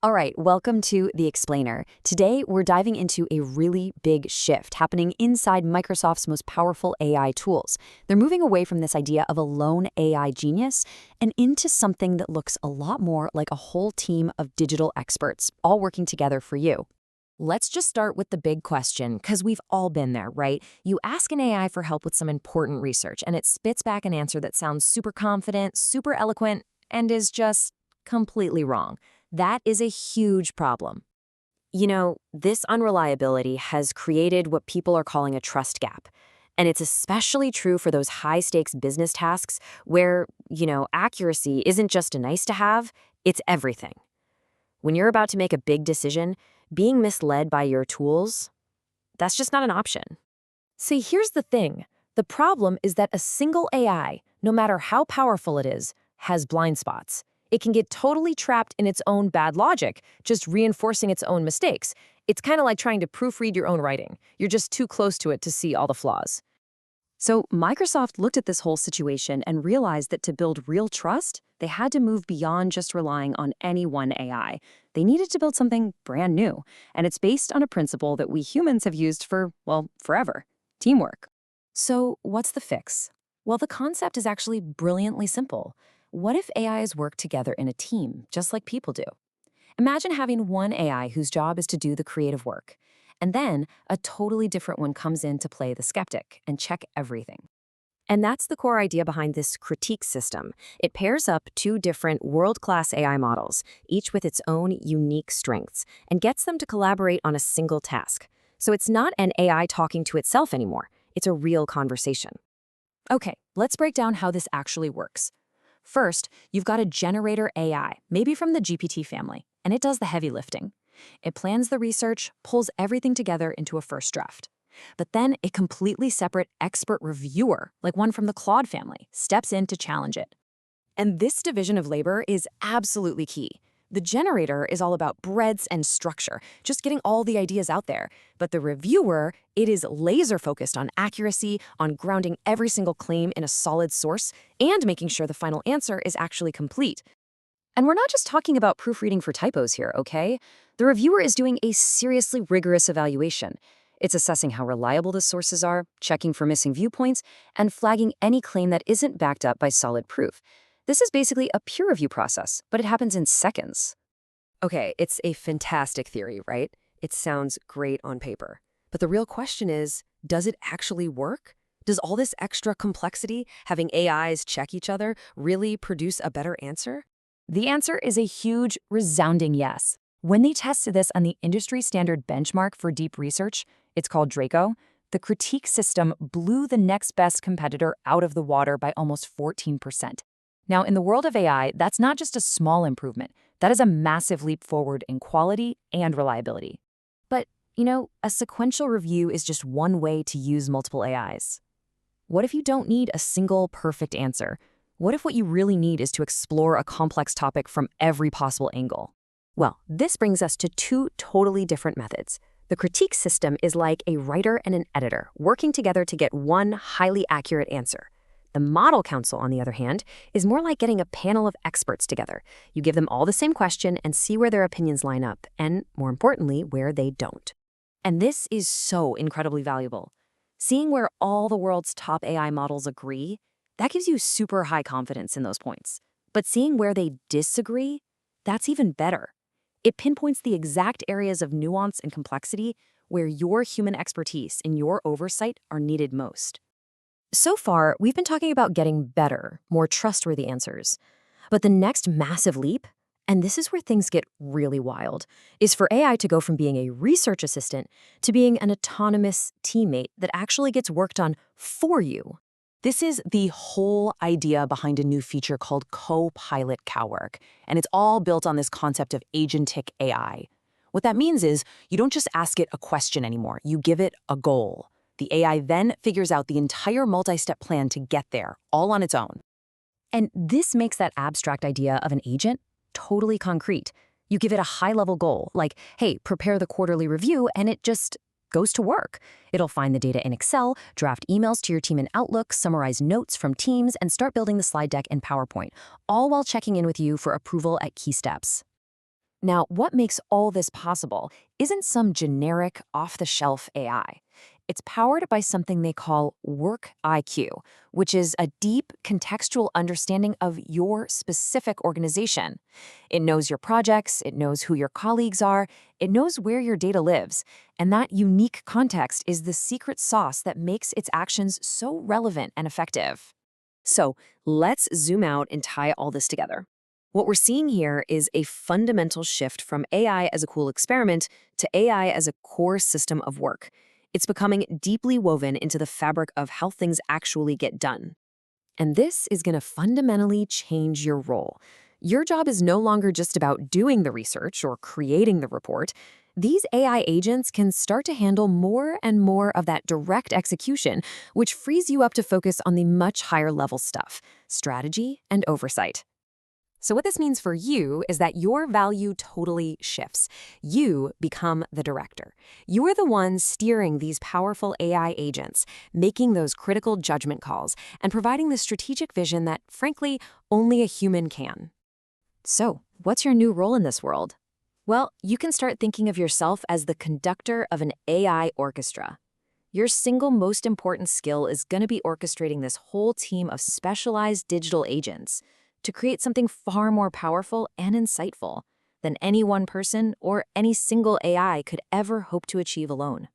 All right, welcome to The Explainer. Today, we're diving into a really big shift happening inside Microsoft's most powerful AI tools. They're moving away from this idea of a lone AI genius and into something that looks a lot more like a whole team of digital experts, all working together for you. Let's just start with the big question, because we've all been there, right? You ask an AI for help with some important research, and it spits back an answer that sounds super confident, super eloquent, and is just completely wrong. That is a huge problem. You know, this unreliability has created what people are calling a trust gap. And it's especially true for those high-stakes business tasks where, accuracy isn't just a nice to have, it's everything. When you're about to make a big decision, being misled by your tools, that's just not an option. See, here's the thing. The problem is that a single AI, no matter how powerful it is, has blind spots. It can get totally trapped in its own bad logic, just reinforcing its own mistakes. It's kind of like trying to proofread your own writing. You're just too close to it to see all the flaws. So Microsoft looked at this whole situation and realized that to build real trust, they had to move beyond just relying on any one AI. They needed to build something brand new, and it's based on a principle that we humans have used for, well, forever: teamwork. So what's the fix? Well, the concept is actually brilliantly simple. What if AIs work together in a team, just like people do? Imagine having one AI whose job is to do the creative work, and then a totally different one comes in to play the skeptic and check everything. And that's the core idea behind this critique system. It pairs up two different world-class AI models, each with its own unique strengths, and gets them to collaborate on a single task. So it's not an AI talking to itself anymore. It's a real conversation. Okay, let's break down how this actually works. First, you've got a generator AI, maybe from the GPT family, and it does the heavy lifting. It plans the research, pulls everything together into a first draft. But then a completely separate expert reviewer, like one from the Claude family, steps in to challenge it. And this division of labor is absolutely key. The generator is all about breadth and structure, just getting all the ideas out there. But the reviewer, it is laser-focused on accuracy, on grounding every single claim in a solid source, and making sure the final answer is actually complete. And we're not just talking about proofreading for typos here, okay? The reviewer is doing a seriously rigorous evaluation. It's assessing how reliable the sources are, checking for missing viewpoints, and flagging any claim that isn't backed up by solid proof. This is basically a peer review process, but it happens in seconds. Okay, it's a fantastic theory, right? It sounds great on paper. But the real question is, does it actually work? Does all this extra complexity, having AIs check each other, really produce a better answer? The answer is a huge, resounding yes. When they tested this on the industry-standard benchmark for deep research, it's called Draco, the critique system blew the next best competitor out of the water by almost 14%. Now, in the world of AI, that's not just a small improvement. That is a massive leap forward in quality and reliability. But, a sequential review is just one way to use multiple AIs. What if you don't need a single perfect answer? What if what you really need is to explore a complex topic from every possible angle? Well, this brings us to two totally different methods. The critique system is like a writer and an editor working together to get one highly accurate answer. The model council, on the other hand, is more like getting a panel of experts together. You give them all the same question and see where their opinions line up, and more importantly, where they don't. And this is so incredibly valuable. Seeing where all the world's top AI models agree, that gives you super high confidence in those points. But seeing where they disagree, that's even better. It pinpoints the exact areas of nuance and complexity where your human expertise and your oversight are needed most. So far, we've been talking about getting better, more trustworthy answers. But the next massive leap, and this is where things get really wild, is for AI to go from being a research assistant to being an autonomous teammate that actually gets work done for you. This is the whole idea behind a new feature called Copilot Cowork, and it's all built on this concept of agentic AI. What that means is you don't just ask it a question anymore, you give it a goal. The AI then figures out the entire multi-step plan to get there, all on its own. And this makes that abstract idea of an agent totally concrete. You give it a high-level goal, like, hey, prepare the quarterly review, and it just goes to work. It'll find the data in Excel, draft emails to your team in Outlook, summarize notes from Teams, and start building the slide deck in PowerPoint, all while checking in with you for approval at key steps. Now, what makes all this possible isn't some generic, off-the-shelf AI. It's powered by something they call Work IQ, which is a deep, contextual understanding of your specific organization. It knows your projects, it knows who your colleagues are, it knows where your data lives, and that unique context is the secret sauce that makes its actions so relevant and effective. So, let's zoom out and tie all this together. What we're seeing here is a fundamental shift from AI as a cool experiment to AI as a core system of work. It's becoming deeply woven into the fabric of how things actually get done. And this is going to fundamentally change your role. Your job is no longer just about doing the research or creating the report. These AI agents can start to handle more and more of that direct execution, which frees you up to focus on the much higher level stuff, strategy and oversight. So what this means for you is that your value totally shifts. You become the director. You are the one steering these powerful AI agents, making those critical judgment calls, and providing the strategic vision that, frankly, only a human can. So, what's your new role in this world? Well, you can start thinking of yourself as the conductor of an AI orchestra. Your single most important skill is going to be orchestrating this whole team of specialized digital agents to create something far more powerful and insightful than any one person or any single AI could ever hope to achieve alone.